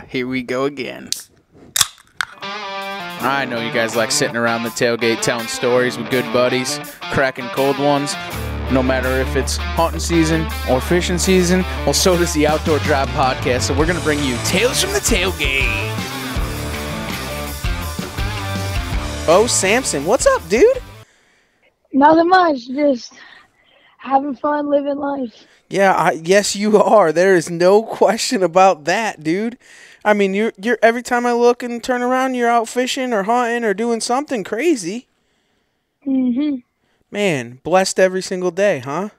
Here we go again. I know you guys like sitting around the tailgate telling stories with good buddies, cracking cold ones. No matter if it's hunting season or fishing season, well, so does the Outdoor Drive podcast. So we're going to bring you Tales from the Tailgate. Beau Sampson, what's up, dude? Nothing much, just having fun, living life. Yeah, yes, you are. There is no question about that, dude. I mean, you're every time I look and turn around, you're out fishing or hunting or doing something crazy. Mm-hmm. Man, blessed every single day, huh?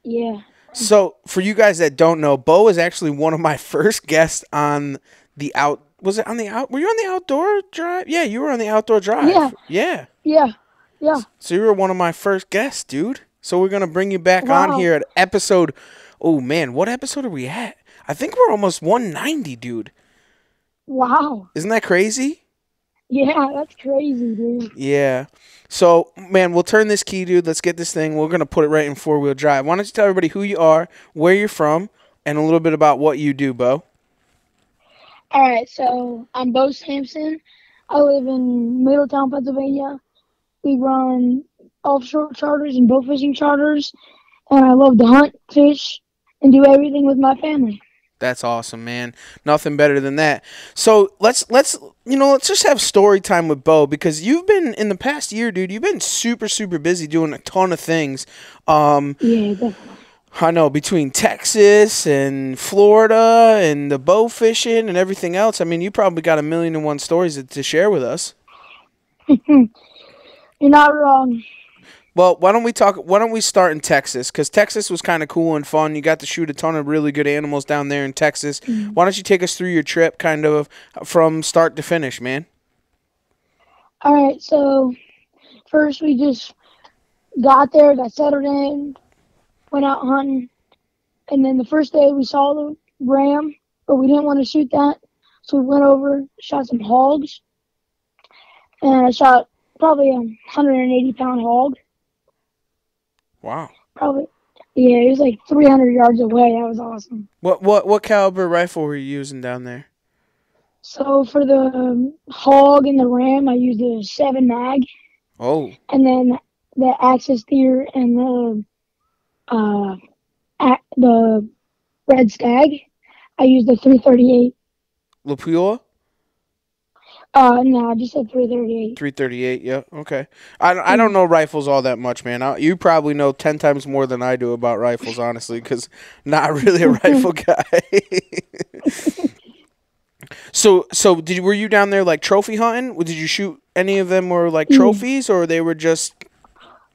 Yeah. So, for you guys that don't know, Beau is actually one of my first guests on the was it on the were you on the Outdoor Drive? Yeah, you were on the Outdoor Drive. Yeah. So you were one of my first guests, dude. So we're going to bring you back on here at episode, oh man, what episode are we at? I think we're almost 190, dude. Wow. Isn't that crazy? Yeah, that's crazy, dude. Yeah. So, man, we'll turn this key, dude. Let's get this thing. We're going to put it right in four-wheel drive. Why don't you tell everybody who you are, where you're from, and a little bit about what you do, Beau? All right, so I'm Beau Sampson. I live in Middletown, Pennsylvania. We run offshore charters and bow fishing charters, and I love to hunt, fish, and do everything with my family. That's awesome, man. Nothing better than that. So let's just have story time with Beau, because you've been in the past year, dude. You've been super busy doing a ton of things. Yeah, definitely. I know, between Texas and Florida and the bow fishing and everything else. I mean, you probably got 1,000,001 stories to share with us. You're not wrong. Well, why don't we start in Texas? Because Texas was kind of cool and fun. You got to shoot a ton of really good animals down there in Texas. Mm-hmm. Why don't you take us through your trip kind of from start to finish, man? All right, so first we just got there, got settled in, went out hunting, and then the first day we saw the ram, but we didn't want to shoot that, so we went over, shot some hogs, and I shot probably a 180-pound hog. Wow. Probably. Yeah, it was like 300 yards away. That was awesome. What caliber rifle were you using down there? So for the hog and the ram, I used a 7 mag. Oh. And then the axis deer and the red stag, I used the 338. Lapua? No, I just said 338. 338, yeah, okay. I don't know rifles all that much, man. You probably know 10 times more than I do about rifles, honestly, because not really a rifle guy. So were you down there like trophy hunting? Did you shoot any of them were like trophies, or they were just?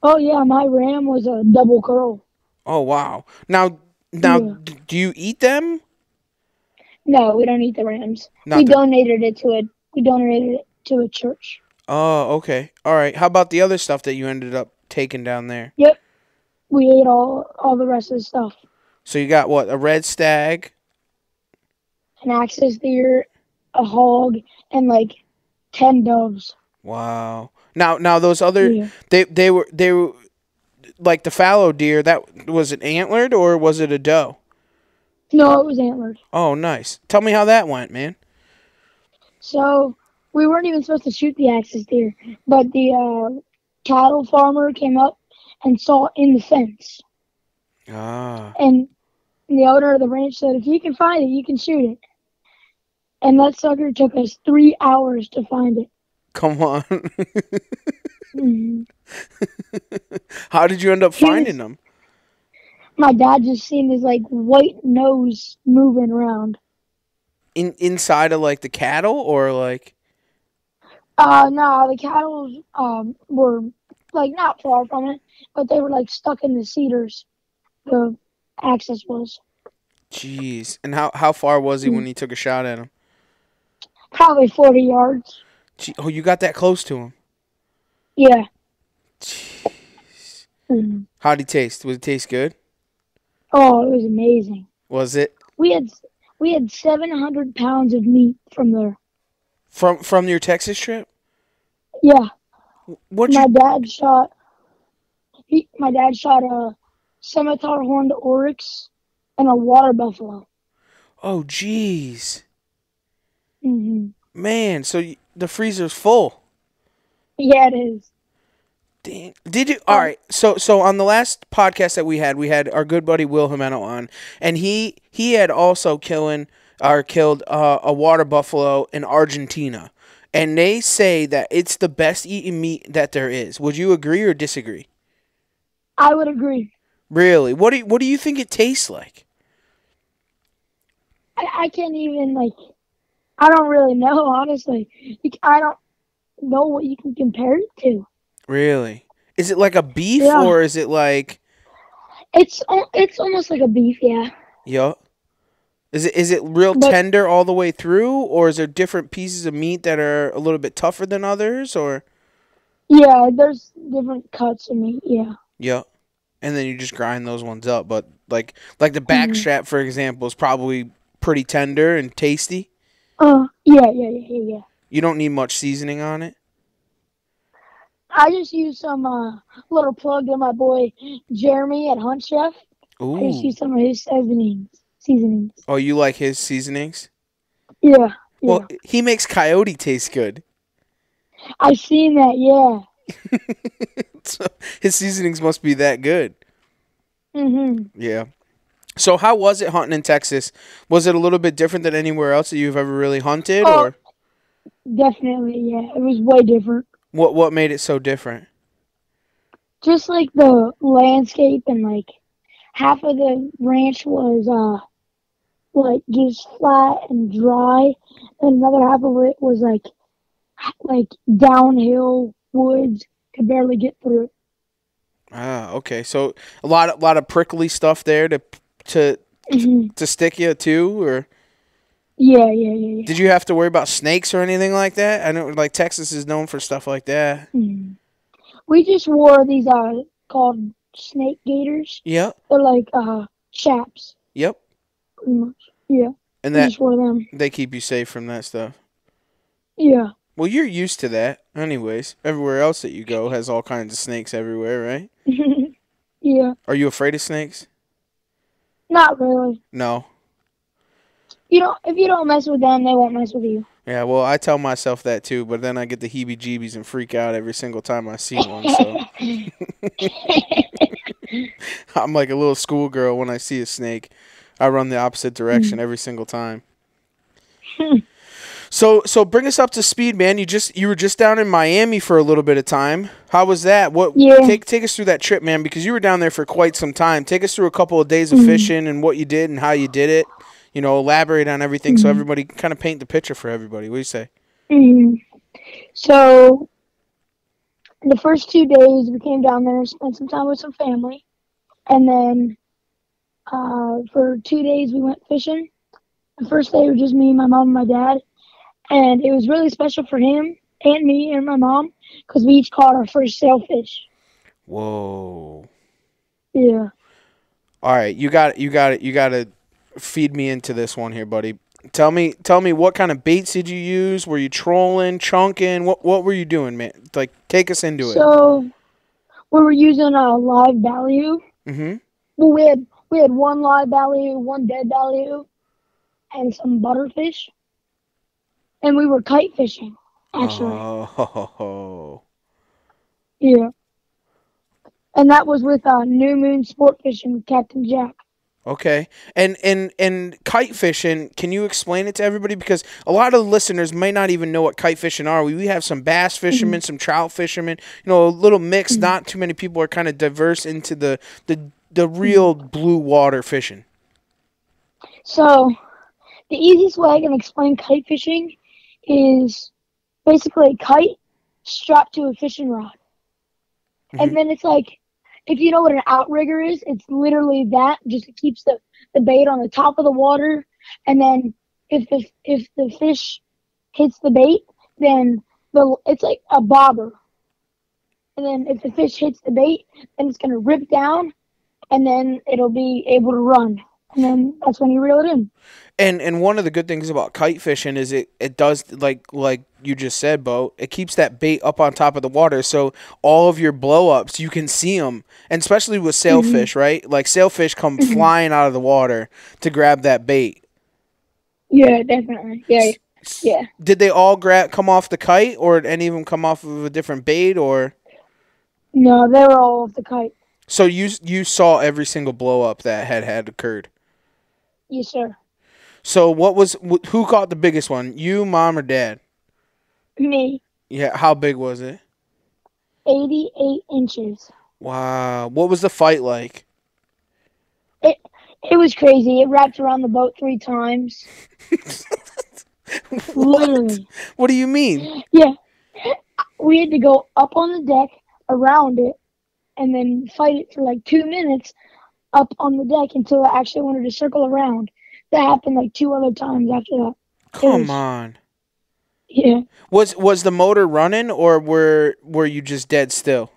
Oh yeah, my ram was a double curl. Oh wow! Now, do you eat them? No, we don't eat the rams. We donated it to a church. Oh, okay. All right. How about the other stuff that you ended up taking down there? Yep. We ate all the rest of the stuff. So you got what? A red stag? An axis deer, a hog, and like 10 doves. Wow. Now those other they were like the fallow deer, that was it antlered or was it a doe? No, it was antlered. Oh, nice. Tell me how that went, man. So we weren't even supposed to shoot the axis deer, but the cattle farmer came up and saw it in the fence. Ah. And the owner of the ranch said, if you can find it, you can shoot it. And that sucker took us 3 hours to find it. Come on. Mm-hmm. How did you end up finding them? My dad just seen his like white nose moving around. Inside of like the cattle or like? No, the cattle were like not far from it, but they were like stuck in the cedars. The axis was. Jeez. And how far was he when he took a shot at him? Probably 40 yards. Oh, you got that close to him? Yeah. Jeez. Mm-hmm. How'd he taste? Would it taste good? Oh, it was amazing. Was it? We had 700 pounds of meat from there. From your Texas trip? Yeah. My dad shot a scimitar horned oryx and a water buffalo. Oh, jeez. Mhm. Man, so the freezer's full. Yeah, it is. Dang. Did you? All right. So on the last podcast that we had our good buddy Will Jimeno on, and he had also killed a water buffalo in Argentina, and they say that it's the best eaten meat that there is. Would you agree or disagree? I would agree. Really? What do you think it tastes like? I can't even I don't really know, honestly. I don't know what you can compare it to. Really? Is it like a beef Yeah, or is it like it's almost like a beef, yeah. yup? Is it real But tender all the way through, or is there different pieces of meat that are a little bit tougher than others, or yeah, there's different cuts of meat, yeah. yup? And then you just grind those ones up. But like the back Hmm. strap, for example, is probably pretty tender and tasty. Yeah. You don't need much seasoning on it. I just use some little plug to my boy Jeremy at Hunt Chef. I just Ooh. use some of his seasonings. Oh, you like his seasonings? Yeah, Well, yeah. he makes coyote taste good. I've seen that, yeah. So his seasonings must be that good. Mhm. Yeah. So how was it hunting in Texas? Was it a little bit different than anywhere else that you've ever really hunted, Oh, or definitely, yeah. It was way different. what made it so different? Just like the landscape and half of the ranch was just flat and dry, and another half of it was like downhill woods. Could barely get through it. Ah, okay. So a lot of prickly stuff there to Hmm. to stick you too, or Yeah. did you have to worry about snakes or anything like that? I know like Texas is known for stuff like that. Mhm. We just wore these called snake gaiters. Yep. They're like chaps, Yep. pretty much. Yeah, And we that just wore them. they keep you safe from that stuff. Yeah. Well, you're used to that anyways. Everywhere else that you go has all kinds of snakes everywhere, right? Yeah. Are you afraid of snakes? Not really. No. If you don't mess with them, they won't mess with you. Yeah, well, I tell myself that too, but then I get the heebie-jeebies and freak out every single time I see one. So I'm like a little schoolgirl when I see a snake. I run the opposite direction every single time. So bring us up to speed, man. You were just down in Miami for a little bit of time. How was that? What Yeah. take us through that trip, man, because you were down there for quite some time. Take us through a couple of days of Mhm. fishing and what you did and how you did it. Elaborate on everything so everybody kind of paint the picture for everybody. What do you say? Mhm. So the first 2 days we came down there and spent some time with some family, and then for 2 days we went fishing. The first day was just me, my mom, and my dad, and it was really special for him and me and my mom because we each caught our first sailfish. Whoa. Yeah. All right, you got to feed me into this one here, buddy. Tell me what kind of baits did you use? Were you trolling, chunking? What were you doing, man? Like, take us into it. So we were using a live ballyhoo. Mm-hmm. Well, we had one live ballyhoo, one dead ballyhoo, and some butterfish, and we were kite fishing actually. Oh. Yeah. And that was with New Moon Sport Fishing with Captain Jack. Okay. And kite fishing, can you explain it to everybody? Because a lot of the listeners may not even know what kite fishing are. We have some bass fishermen, some trout fishermen, a little mix. Not too many people are kind of diverse into the real blue water fishing. So the easiest way I can explain kite fishing is basically a kite strapped to a fishing rod. And then it's like, if you know what an outrigger is, it's literally that. Just it keeps the bait on the top of the water, and then if the fish hits the bait, then it's like a bobber. And then if the fish hits the bait, then it's gonna rip down, and then it'll be able to run. And then that's when you reel it in. And one of the good things about kite fishing is it does like you just said, Beau, it keeps that bait up on top of the water, so all of your blow ups you can see them, and especially with sailfish, right? Like sailfish come flying out of the water to grab that bait. Yeah, definitely. Yeah, yeah. Did they all come off the kite, or did any of them come off of a different bait, or? No, they were all off the kite. So you saw every single blow up that had occurred. Yes, sir. So who caught the biggest one? You, mom, or dad? Me, Yeah, how big was it? 88 inches. Wow. What was the fight like? It it was crazy. It wrapped around the boat 3 times. What? Literally. What do you mean? Yeah. We had to go up on the deck around it and then fight it for like 2 minutes up on the deck until it actually wanted to circle around. That happened like 2 other times after that. Come on. Yeah. Was the motor running, or were you just dead still?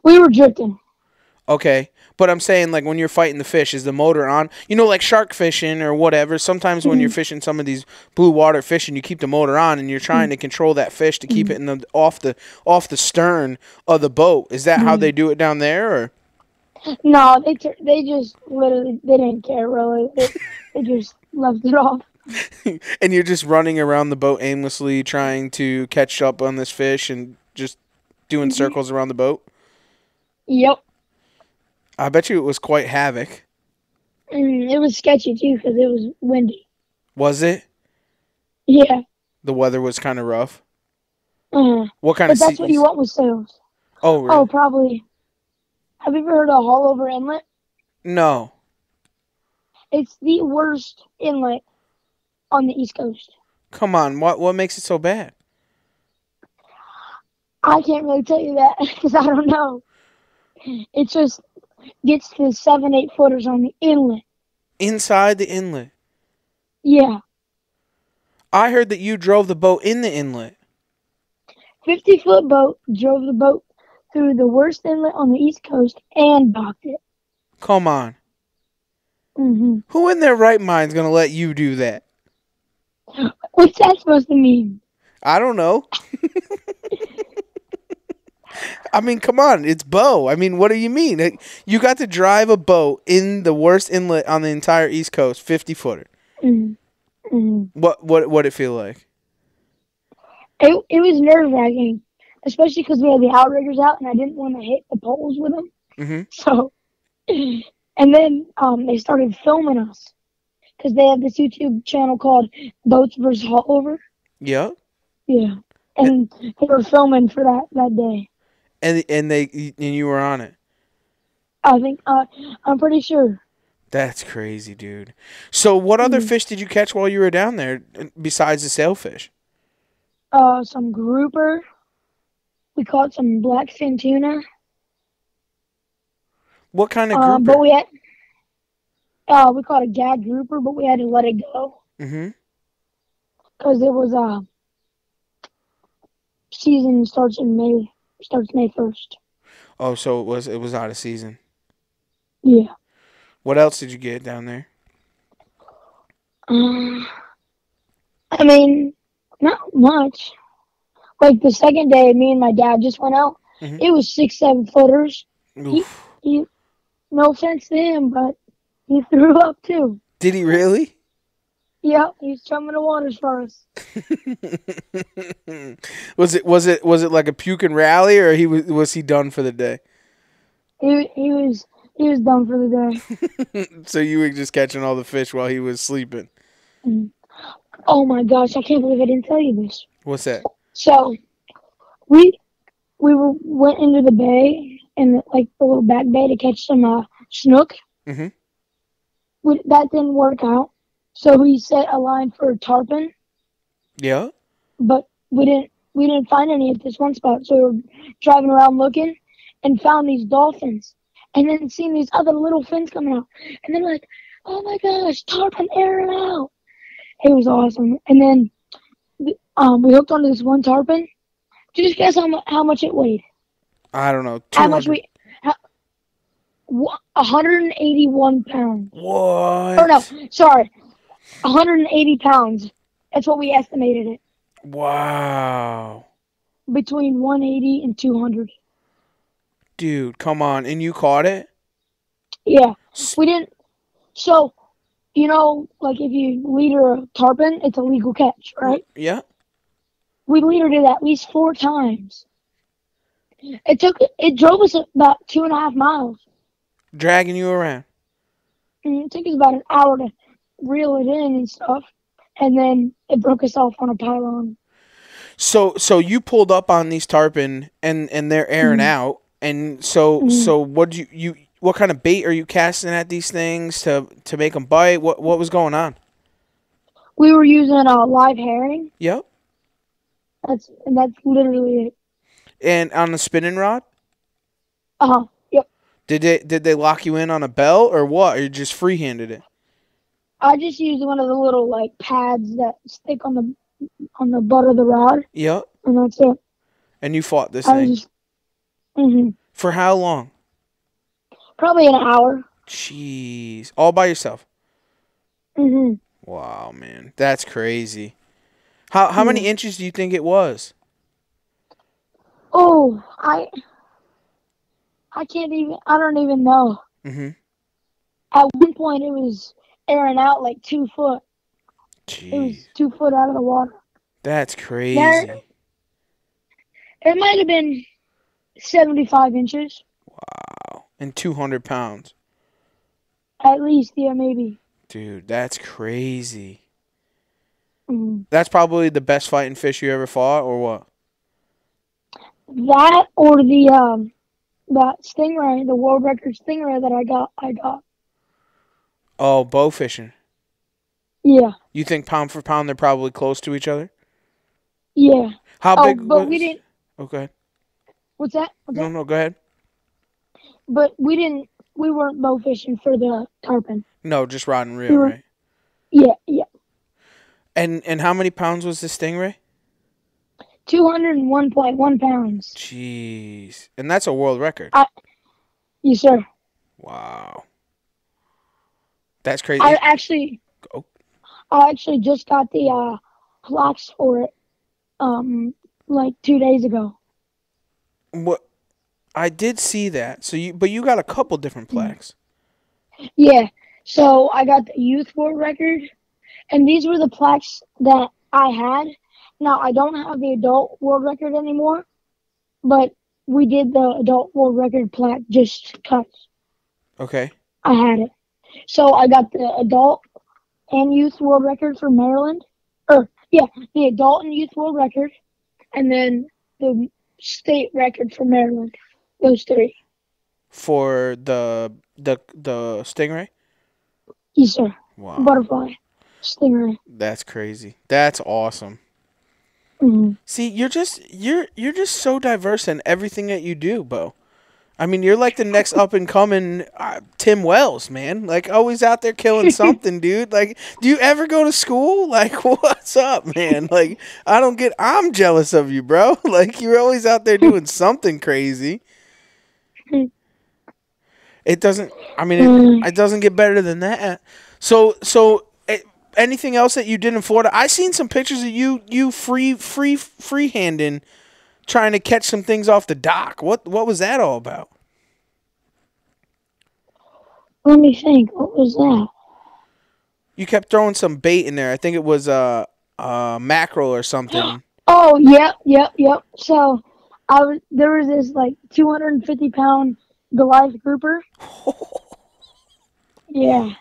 We were drifting. Okay. But I'm saying, like, when you're fighting the fish, is the motor on? You know, like shark fishing or whatever. Sometimes when you're fishing some of these blue water fishing, you keep the motor on and you're trying to control that fish to keep it in the off the stern of the boat. Is that how they do it down there, or? No, they just literally they didn't care really. They just left it off. And you're just running around the boat aimlessly trying to catch up on this fish and just doing circles around the boat? Yep. I bet you it was quite havoc. It was sketchy too because it was windy. Was it? Yeah. The weather was kind of rough. What kind of But that's what you want with sails. Oh, really? Oh, probably. Have you ever heard of Haulover Inlet? No. It's the worst inlet on the East Coast. Come on. What makes it so bad? I can't really tell you that because I don't know. It just gets to 7, 8 footers on the inlet. Inside the inlet? Yeah. I heard that you drove the boat in the inlet. 50-foot boat drove the boat through the worst inlet on the East Coast and docked it. Come on. Mm-hmm. Who in their right mind is going to let you do that? What's that supposed to mean? I don't know. I mean, come on. It's Beau. I mean, what do you mean? You got to drive a boat in the worst inlet on the entire East Coast, 50-footer. Mm-hmm. What it feel like? It was nerve-wracking, especially because we had the outriggers out and I didn't want to hit the poles with them. Mm-hmm. So, and then they started filming us because they have this YouTube channel called Boats vs. Haulover. Yeah. Yeah, and they were filming for that day. And you were on it. I think I'm pretty sure. That's crazy, dude. So what other fish did you catch while you were down there besides the sailfish? Some grouper. We caught some blackfin tuna. What kind of grouper? But we caught a gag grouper, but we had to let it go. Mm-hmm. Because it was season starts May 1st. Oh, so it was out of season. Yeah. What else did you get down there? I mean, not much. Like the second day, me and my dad just went out. Mm-hmm. It was 6, 7 footers. He, no offense to him, but he threw up too. Did he really? Yeah, he's chumming the waters for us. Was it like a puke and rally, or was he done for the day? He was done for the day. So you were just catching all the fish while he was sleeping. Oh my gosh, I can't believe I didn't tell you this. What's that? So we went into the bay and like the little back bay to catch some snook. Mm-hmm. That didn't work out. So we set a line for tarpon. Yeah. But we didn't find any at this one spot. So we were driving around looking and found these dolphins. And then seen these other little fins coming out. And then like, oh my gosh, tarpon airing out. It was awesome. And then we hooked onto this one tarpon. Just guess how much it weighed. I don't know. 200. How much 181 pounds. What? Oh no, sorry. 180 pounds. That's what we estimated it. Wow. Between 180 and 200. Dude, come on. And you caught it? Yeah. We didn't. So, You know, like if you leader a tarpon, it's a legal catch, right? Yeah. We leadered it at least 4 times. It drove us about 2.5 miles. Dragging you around. And it took us about an hour to reel it in and stuff. And then it broke us off on a pylon. So you pulled up on these tarpon and they're airing Mm-hmm. out, and so what you what kind of bait are you casting at these things to make them bite? What was going on? We were using a live herring. Yep. That's literally it. And on the spinning rod, Yep. did they lock you in on a bell or what? Or you just freehanded it? I just used one of the little like pads that stick on the butt of the rod, Yep. and that's it. And you fought this I was thing just for how long? probably an hour. Jeez, all by yourself. Mhm. Wow, man, that's crazy. How many Yeah. inches do you think it was? Oh, I can't even. I don't even know. Mm-hmm. At one point, it was airing out like 2 foot. It Jeez, was 2 foot out of the water. that's There, crazy. it might have been 75 inches Wow, and 200 pounds, at least. Yeah, maybe. dude. That's crazy. Mhm. That's probably the best fighting fish you ever fought, or what? That or that stingray, the world record stingray that I got. Oh, bow fishing. Yeah, You think pound for pound they're probably close to each other? yeah. How Oh, big but we was? didn't. Okay. What's that? What's No, that? no, go ahead. But we didn't. We weren't bow fishing for the tarpon. No, just rod and We reel, were. right? Yeah, yeah. And how many pounds was the stingray? 201.1 pounds. Jeez. And that's a world record. Yes, sir. Wow. That's I crazy. actually, Oh, I actually just got the plaques for it. Like 2 days ago. what? I did see that. But you got a couple different Mm. plaques. Yeah. So I got the youth world record, and these were the plaques that I had. Now I don't have the adult world record anymore, but we did the adult world record plaque just 'cause Okay. I had it. So I got the adult and youth world record for Maryland, or yeah, the adult and youth world record, and then the state record for Maryland. Those three. For the stingray. Yes, sir. Wow. Butterfly, stingray. That's crazy. That's awesome. Mm-hmm. See, you're just so diverse in everything that you do, Bo. I mean, you're like the next up and coming Tim Wells, man. Like always out there killing something, dude. Like, do you ever go to school? Like, what's up, man? Like, I'm jealous of you, bro. Like, you're always out there doing something crazy. It doesn't. I mean, it doesn't get better than that. So anything else that you did in Florida? I seen some pictures of you freehanding, trying to catch some things off the dock. What was that all about? Let me think. What was that? You kept throwing some bait in there. I think it was mackerel or something. Oh, yep. So there was this like 250-pound Goliath grouper. Yeah,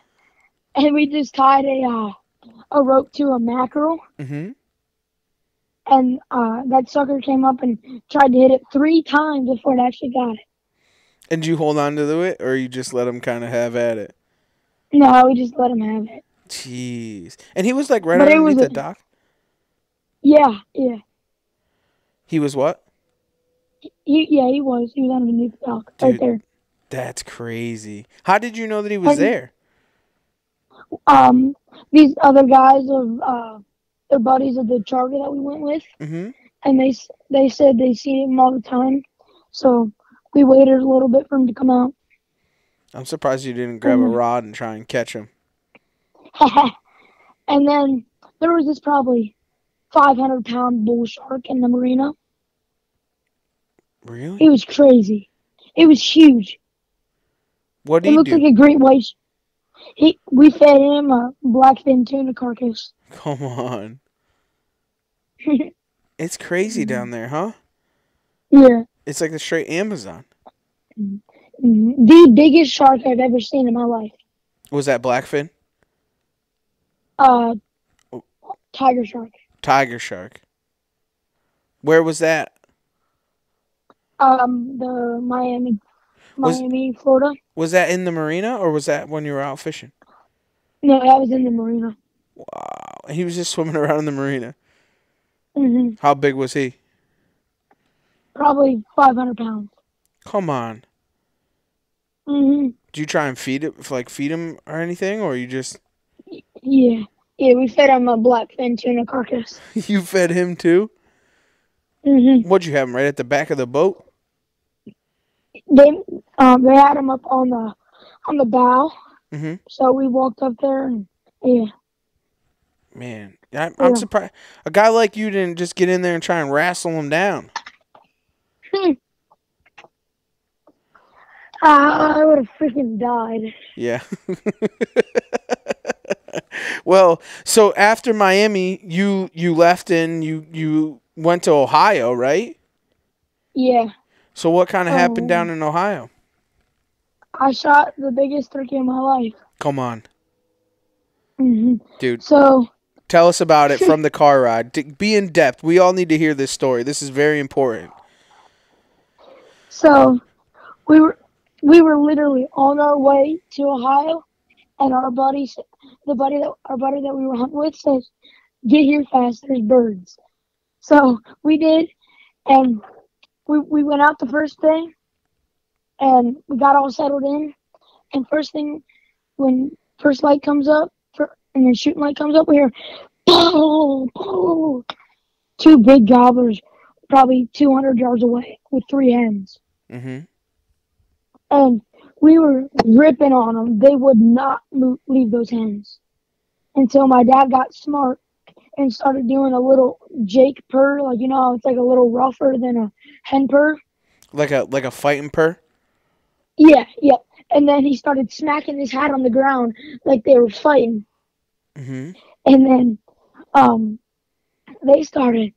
and we just tied a rope to a mackerel, Mm-hmm. and that sucker came up and tried to hit it 3 times before it actually got it. And you hold on to it, or you just let him kind of have at it? No, we just let him have it. Jeez. And he was like right But it was underneath the dock. yeah. He was what? He was underneath the dock right Dude, there. that's crazy. How did you know that he was And there? these other guys they're buddies of the charter that we went with, Mm-hmm. and they said they see him all the time, so we waited a little bit for him to come out. I'm surprised you didn't grab a rod and try and catch him. And then there was this probably 500-pound bull shark in the marina. Really? It was crazy. It was huge. What It did he looked do? like a great white. We fed him a blackfin tuna carcass. Come on. It's crazy down there, huh? Yeah. It's like the straight Amazon. The biggest shark I've ever seen in my life. Was that blackfin? Uh, tiger shark. Tiger shark. Where was that? The Miami, Florida. Was that in the marina or was that when you were out fishing? No, that was in the marina. Wow. He was just swimming around in the marina. Mm-hmm. How big was he? Probably 500 pounds. Come on. Mm-hmm. Did you try and feed him or anything, or you just? Yeah, we fed him a blackfin tuna carcass. You fed him too? Mm-hmm. What'd you have him right at the back of the boat? They had him up on the bow. Mm-hmm. So we walked up there and yeah. Man, I'm surprised a guy like you didn't just get in there and try and wrestle him down. I would have freaking died. Yeah. Well, so after Miami, you left and you went to Ohio, right? Yeah. So what kind of happened down in Ohio? I shot the biggest turkey in my life. Come on. Mm-hmm. Dude. So tell us about it from the car ride. Be in depth. We all need to hear this story. This is very important. So we were literally on our way to Ohio, and our buddy that we were hunting with says, "Get here fast. There's birds." So we did, and we went out the first day, and we got all settled in. And first thing, when first light comes up, and then shooting light comes up, we hear, "Boom, boom!" Two big gobblers, probably 200 yards away, with 3 hens. Mm-hmm. And we were ripping on them. They would not leave those hens until my dad got smart and started doing a little Jake purr, like how it's like a little rougher than a hen purr. Like a fighting purr? Yeah. And then he started smacking his hat on the ground like they were fighting. Mm-hmm. And then they started,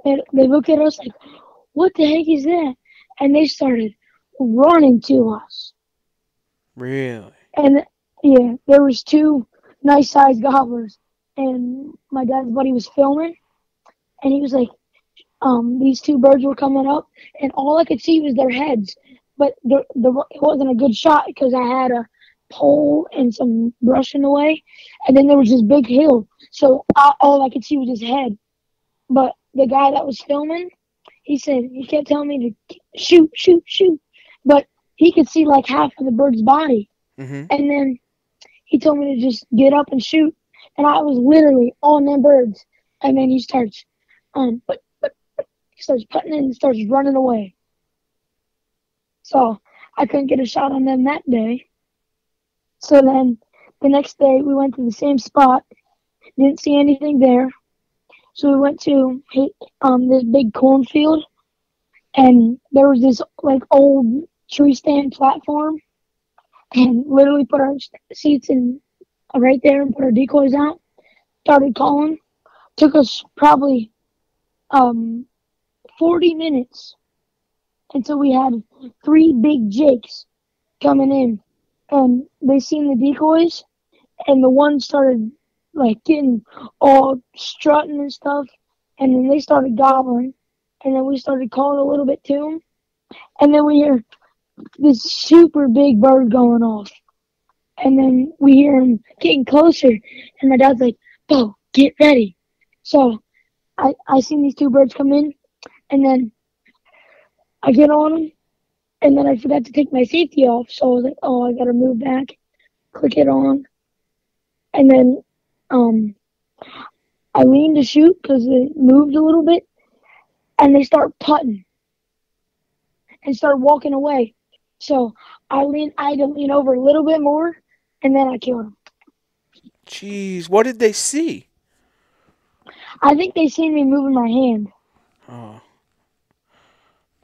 and they look at us like, "What the heck is that?" And they started running to us. Really? And yeah, there was 2 nice sized gobblers, and my dad's buddy was filming, and he was like, these 2 birds were coming up, and all I could see was their heads, but it wasn't a good shot because I had a pole and some brush in the way, and then there was this big hill, so all I could see was his head. But the guy that was filming, he kept telling me to shoot, but he could see like half of the bird's body. Mm-hmm. And then he told me to just get up and shoot, and I was literally on them birds. And then he starts, he starts putting in and starts running away. So I couldn't get a shot on them that day. So then the next day we went to the same spot, didn't see anything there. So we went to this big cornfield, and there was this like old tree stand platform, and literally put our seats in right there and put our decoys out. Started calling. Took us probably 40 minutes until we had 3 big jakes coming in, and they seen the decoys, and the one started like getting all strutting and stuff, and then they started gobbling, and then we started calling a little bit to them, and then we hear this super big bird going off, and then we hear him getting closer, and my dad's like, "Bo, get ready." So I seen these 2 birds come in, and then I get on them, and then I forgot to take my safety off, so I was like, "Oh, I gotta move back," click it on, and then I leaned to shoot because it moved a little bit, and they start putting and start walking away. So I had to lean over a little bit more, and then I killed them. Jeez, what did they see? I think they seen me moving my hand. Oh.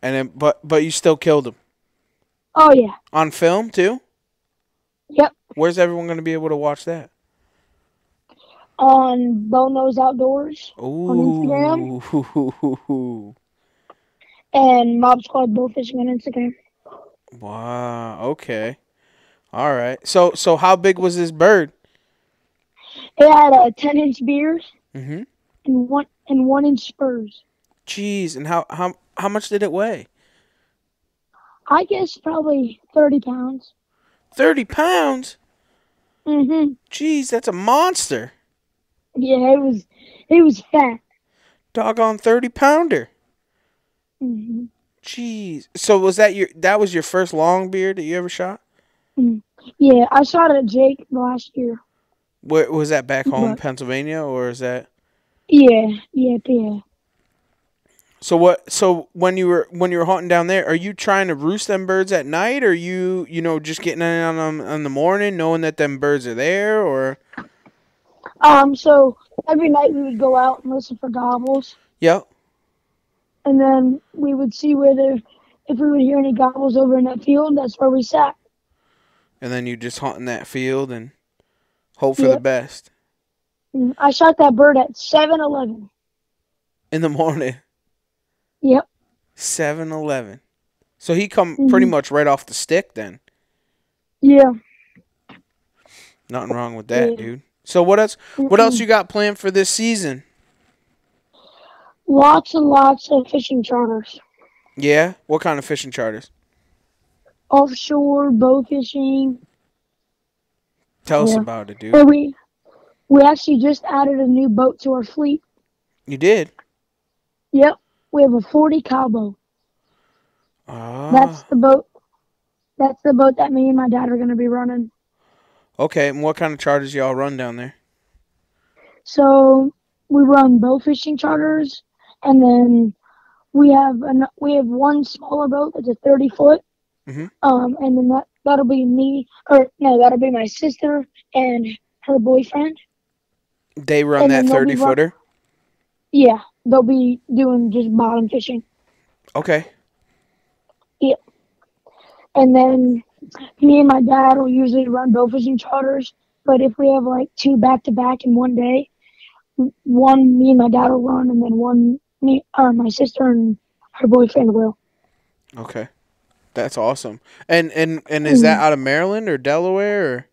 And then, but you still killed them. Oh yeah. On film too? Yep. Where's everyone going to be able to watch that? On Bo Knows Outdoors on Instagram Ooh. and Mob Squad Bowfishing on Instagram. Wow. Okay. All right. So how big was this bird? It had a 10-inch beard Mm-hmm. and 1-inch spurs. Jeez. And how much did it weigh? I guess probably 30 pounds. 30 pounds? Mm-hmm. Jeez, that's a monster. Yeah, it was fat. Doggone 30-pounder. Mm-hmm. Jeez. So that was your first long beard that you ever shot? Mm. Yeah, I shot at Jake last year. Where was that, back home, But Pennsylvania, or is that? yeah. So when you were hunting down there, are you trying to roost them birds at night, or you just getting in on them in the morning, knowing that them birds are there, or? So every night we would go out and listen for gobbles, Yep. and then we would see if we would hear any gobbles over in that field, that's where we sat. And then you just hunt in that field and hope for the Yep. best. I shot that bird at 7-Eleven. In the morning. Yep. 7-Eleven. So he come pretty much right off the stick then. Yeah. Nothing wrong with that, dude. So what else you got planned for this season? Lots and lots of fishing charters. Yeah? What kind of fishing charters? Offshore, bow fishing. Tell us about it, dude. And we actually just added a new boat to our fleet. You did? Yep. We have a 40 cowboat. Ah. That's the boat that me and my dad are going to be running. Okay, and what kind of charters y'all run down there? So we run bow fishing charters, and then we have one smaller boat that's a 30-foot. Mm-hmm. And then that'll be me, that'll be my sister and her boyfriend. They run that 30-footer? Yeah, they'll be doing just bottom fishing. Okay. Yep. And then me and my dad will usually run bow fishing charters, but if we have like two back-to-back in one day, one me and my dad will run, and then one my sister and her boyfriend will. Okay. That's awesome. And is that out of Maryland or Delaware or?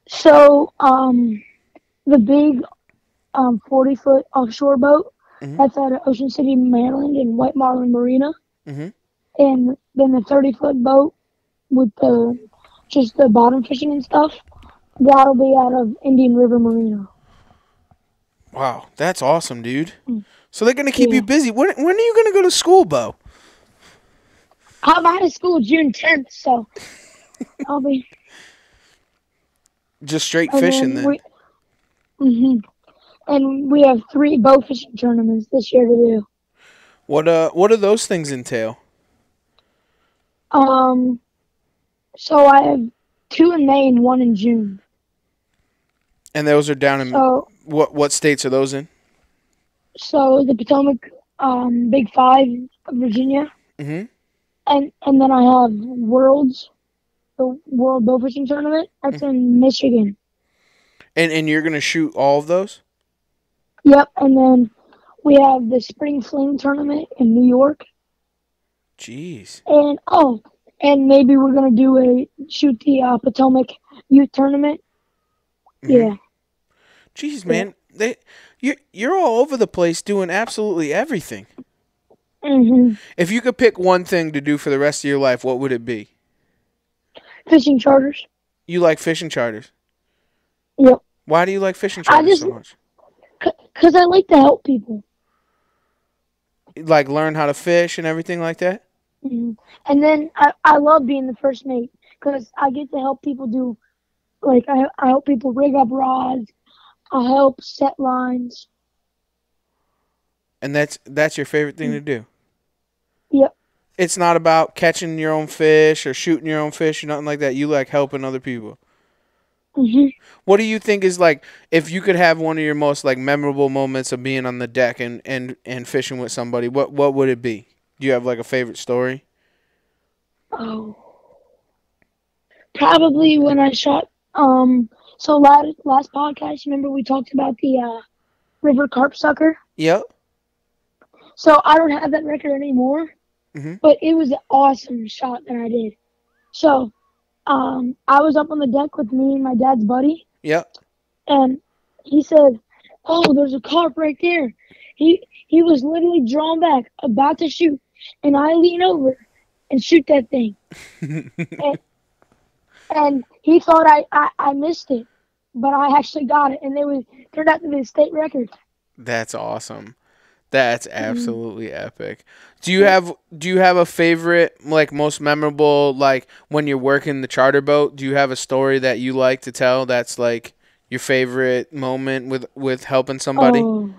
So the big 40-foot offshore boat, that's out of Ocean City, Maryland, and White Marlin Marina. Mm-hmm. And then the 30-foot boat with just the bottom fishing and stuff, that'll be out of Indian River Marina. Wow, that's awesome, dude. So they're gonna keep you busy. When are you gonna go to school, Beau? I'm out of school June 10th, so I'll be just straight fishing then. And we have 3 bow fishing tournaments this year to do. What do those things entail? So I have 2 in May and 1 in June. And those are down in what states are those in? So the Potomac, Big 5 of Virginia. Mm-hmm. And then I have the World Bow Fishing Tournament. That's in Michigan. And you're gonna shoot all of those? Yep. And then we have the Spring Fling Tournament in New York. Jeez. And maybe we're gonna shoot the Potomac Youth Tournament. Mm-hmm. Yeah. Jeez, man, you're all over the place doing absolutely everything. Mm-hmm. If you could pick one thing to do for the rest of your life, what would it be? Fishing charters. You like fishing charters? Yep. Why do you like fishing charters so much? Because I like to help people. Like learn how to fish and everything like that? Mm-hmm. And then I love being the first mate because I get to help people do, like, I help people rig up rods. I help set lines. And that's your favorite thing to do? Yep. It's not about catching your own fish or shooting your own fish or nothing like that. You like helping other people. Mm-hmm. What do you think is, like, if you could have one of your most, like, memorable moments of being on the deck and fishing with somebody, what would it be? Do you have, like, a favorite story? Oh. Probably when I shot. So last podcast, remember we talked about the river carp sucker. Yep. So I don't have that record anymore, Hmm. but it was an awesome shot that I did. So I was up on the deck with me and my dad's buddy, Yep. and he said, "Oh, there's a carp right there." He was literally drawn back, about to shoot, and I lean over and shoot that thing, and, and he thought I missed it, but I actually got it, and turned out to be a state record. That's awesome. That's Mm. absolutely epic. Do you have a favorite, like, most memorable, like, when you're working the charter boat? Do you have a story that you like to tell that's like your favorite moment with helping somebody? Oh,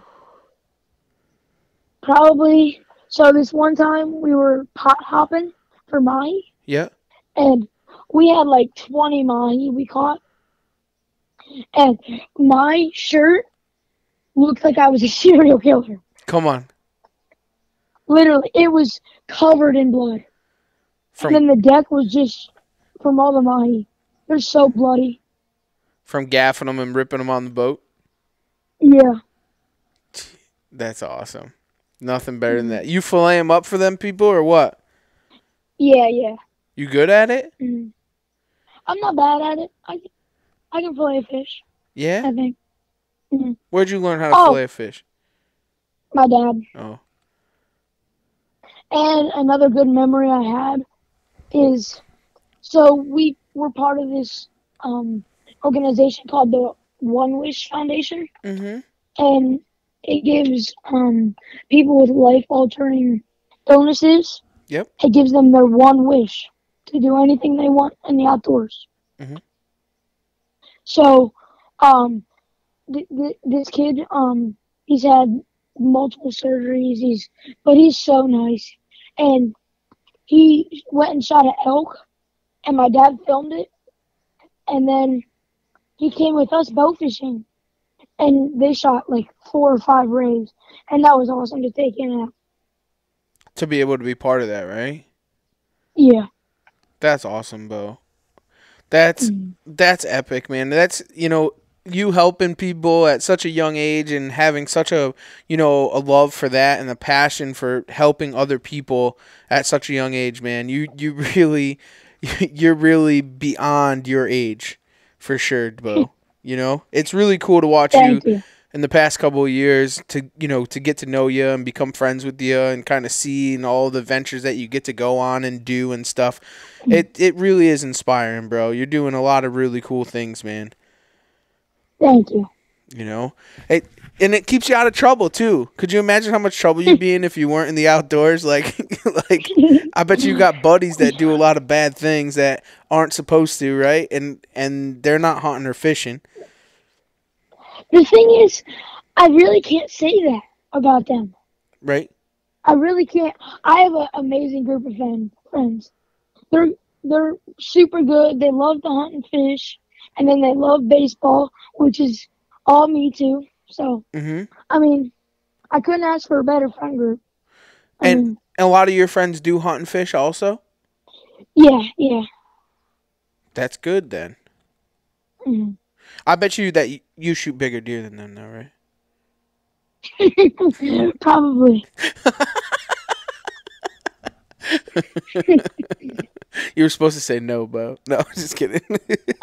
probably. So this one time we were pot hopping for mahi, Yeah. and we had like 20 mahi we caught, and my shirt looked like I was a serial killer. Come on. Literally, it was covered in blood. And From then the deck was just from all the mahi. They're so bloody. from gaffing them and ripping them on the boat. Yeah. That's awesome. Nothing better than Mm. that. You fillet them up for them people or what? Yeah, yeah. You good at it? Mm. I'm not bad at it. I can fillet a fish, Yeah. I think. Mm. Where'd you learn how to Oh, fillet a fish? my dad. Oh. And another good memory I had is so we were part of this organization called the One Wish Foundation, Mhm. and it gives people with life altering illnesses. Yep. It gives them their one wish to do anything they want in the outdoors. Mhm. So, um, this kid, he's had multiple surgeries. But he's so nice, and he went and shot an elk, and my dad filmed it, and then he came with us bow fishing, and they shot like 4 or 5 rays, and that was awesome to take in. To be able to be part of that, right? Yeah. That's awesome, Bo. That's Mm. that's epic, man. That's, you helping people at such a young age and having such a love for that and a passion for helping other people at such a young age, man. You really you're really beyond your age for sure, Bo. It's really cool to watch you Thank you. in the past couple of years to get to know you and become friends with you and kind of see and all the ventures that you get to go on and do and stuff. It really is inspiring, bro. You're doing a lot of really cool things, man. Thank you. You know, it and it keeps you out of trouble too. Could you imagine how much trouble you'd be in if you weren't in the outdoors? Like, like I bet you got buddies that do a lot of bad things that aren't supposed to, right? And they're not hunting or fishing, The thing is, I really can't say that about them. right? I really can't. I have an amazing group of friends. They're they're super good. They love to hunt and fish, and then they love baseball, which is all me too. So Mm-hmm. I mean, I couldn't ask for a better friend group. I And mean, a lot of your friends do hunt and fish also. yeah, yeah. That's good then. Mm. I bet you that you shoot bigger deer than them, though, right? Probably. You were supposed to say no, Bo. No, I'm just kidding.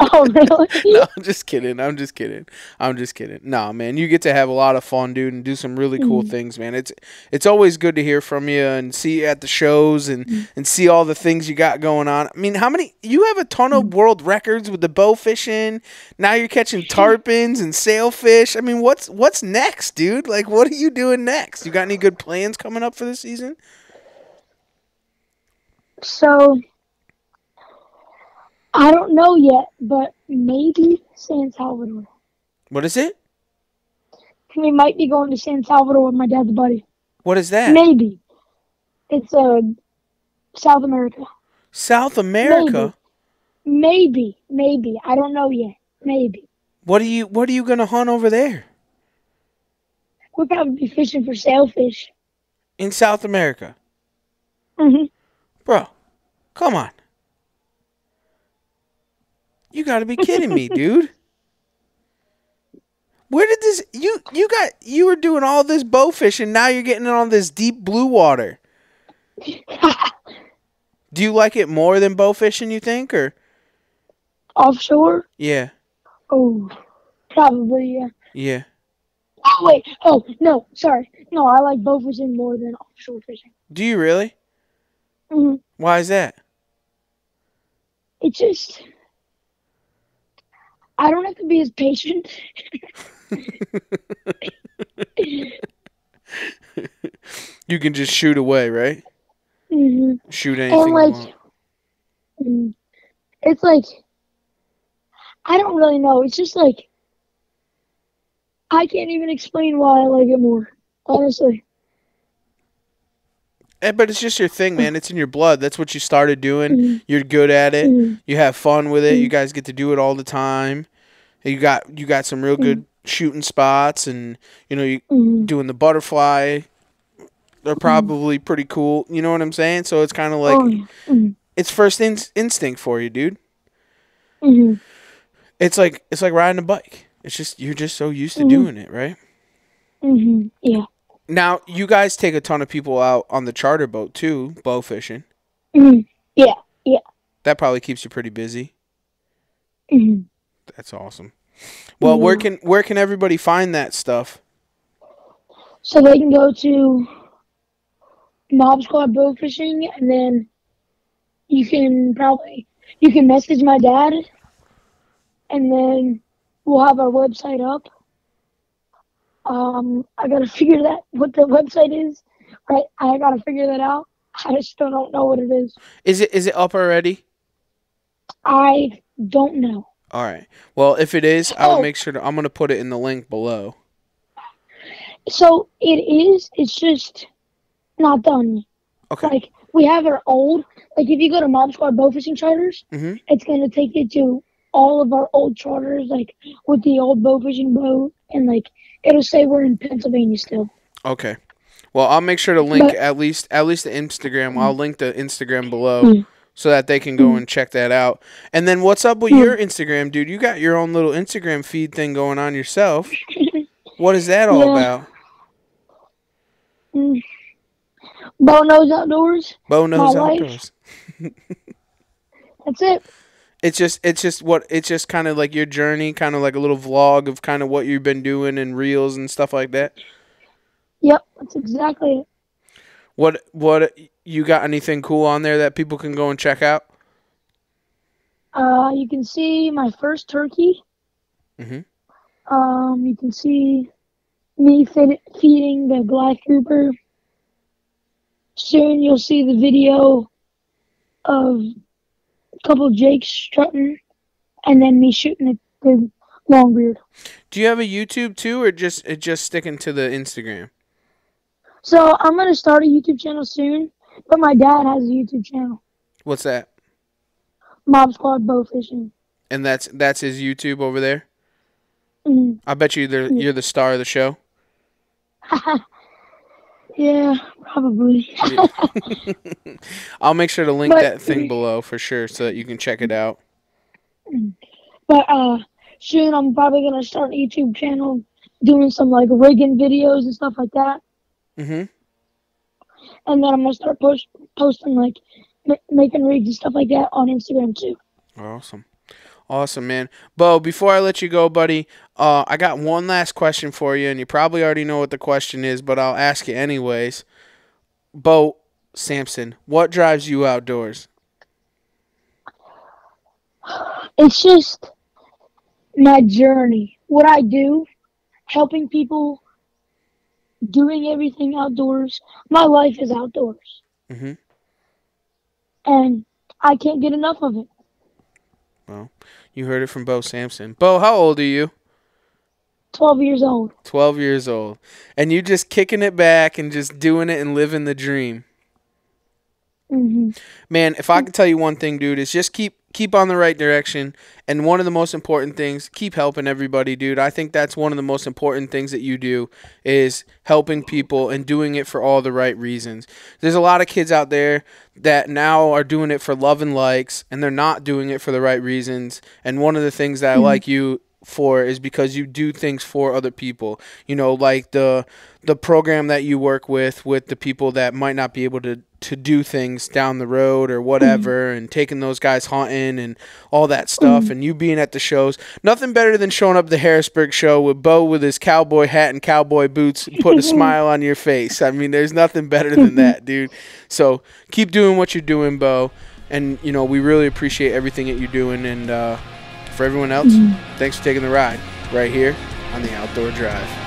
Oh, really? No, I'm just kidding. I'm just kidding. I'm just kidding. No, man, you get to have a lot of fun, dude, and do some really cool Mm. things, man. It's always good to hear from you and see you at the shows and see all the things you got going on. I mean, how many you have a ton of world records with the bow fishing. Now you're catching tarpons and sailfish. I mean, what's next, dude? Like, what are you doing next? You got any good plans coming up for the season? So I don't know yet, but maybe San Salvador. What is it? We might be going to San Salvador with my dad's buddy. What is that? Maybe. It's South America. South America? Maybe. I don't know yet. Maybe. What are you gonna hunt over there? We'll probably be fishing for sailfish. In South America? Hmm. Bro, come on. You got to be kidding me, dude. Where did this you were doing all this bow fishing, now you're getting on this deep blue water. Do you like it more than bow fishing, you think, or Offshore? yeah. Oh, probably, yeah. Yeah. Oh, wait. Oh, no, sorry. No, I like bow fishing more than offshore fishing. Do you really? Mm-hmm. Why is that? It's just, I don't have to be as patient. You can just shoot away, right? Mm-hmm. Shoot anything And, you like, want. it's like, I don't really know. It's just like, I can't even explain why I like it more, honestly. But it's just your thing, man. It's in your blood. That's what you started doing. Mm-hmm. You're good at it. Mm-hmm. You have fun with it. Mm-hmm. You guys get to do it all the time. You got some real good shooting spots, and you doing the butterfly. They're probably pretty cool. You know what I'm saying? So it's kind of like it's first instinct for you, dude. Mm-hmm. It's like riding a bike. It's just you're just so used to doing it, right? Mm-hmm. Yeah. Now you guys take a ton of people out on the charter boat too, bow fishing. Mm-hmm. Yeah. Yeah. That probably keeps you pretty busy. Mm-hmm. That's awesome. Well, where can everybody find that stuff? So they can go to Mob Squad Bow Fishing, and then you can message my dad, and then we'll have our website up. I gotta figure what the website is. Right, I gotta figure that out. I still don't know what it is. Is it up already? I don't know. All right. Well, if it is, I'll make sure I'm going to put it in the link below. So it is. It's just not done. Okay. Like, we have our old. Like, if you go to Mob Squad Bow Fishing charters, it's going to take you to all of our old charters, like, with the old bow fishing boat. And, like, it'll say we're in Pennsylvania still. Okay. Well, I'll make sure to link at least the Instagram. I'll link the Instagram below. So that they can go and check that out. And then what's up with your Instagram, dude? You got your own little Instagram feed thing going on yourself. What is that all about? Beau Knows Outdoors. Beau Knows Outdoors. That's it. It's just kind of like your journey, kind of like a little vlog of kind of what you've been doing and reels and stuff like that. Yep, that's exactly it. What you got anything cool on there that people can go and check out? You can see my first turkey. You can see me feeding the glass grouper. Soon you'll see the video of a couple of jakes strutting, and then me shooting the longbeard. Do you have a YouTube too, or just sticking to the Instagram? So I'm gonna start a YouTube channel soon, but my dad has a YouTube channel. What's that? Mob Squad Bow Fishing. And that's his YouTube over there. I bet you're the star of the show. Yeah, probably. I'll make sure to link that thing below for sure, so that you can check it out. But soon I'm probably gonna start a YouTube channel, doing some like rigging videos and stuff like that. And then I'm gonna start posting like making rigs and stuff like that on Instagram too. Awesome, man. Beau, before I let you go, buddy, I got one last question for you, and you probably already know what the question is, but I'll ask you anyways. Beau Sampson, what drives you outdoors? It's just my journey. What I do, helping people, doing everything outdoors. My life is outdoors. And I can't get enough of it. Well, you heard it from Beau Sampson. Beau, how old are you? 12 years old. 12 years old. And you just kicking it back and just doing it and living the dream. Man, if I could tell you one thing, dude, is just keep keep on the right direction. And one of the most important things, keep helping everybody, dude. I think that's one of the most important things that you do is helping people and doing it for all the right reasons. There's a lot of kids out there that now are doing it for love and likes, and they're not doing it for the right reasons. And one of the things that I like you for is because you do things for other people. You know, like the program that you work with the people that might not be able to do things down the road or whatever, and taking those guys hunting and all that stuff, and you being at the shows. Nothing better than showing up at the Harrisburg show with Beau with his cowboy hat and cowboy boots, putting a smile on your face. I mean, there's nothing better than that, dude. So keep doing what you're doing, Beau, and you know, we really appreciate everything that you're doing. And for everyone else, thanks for taking the ride right here on the Outdoor Drive.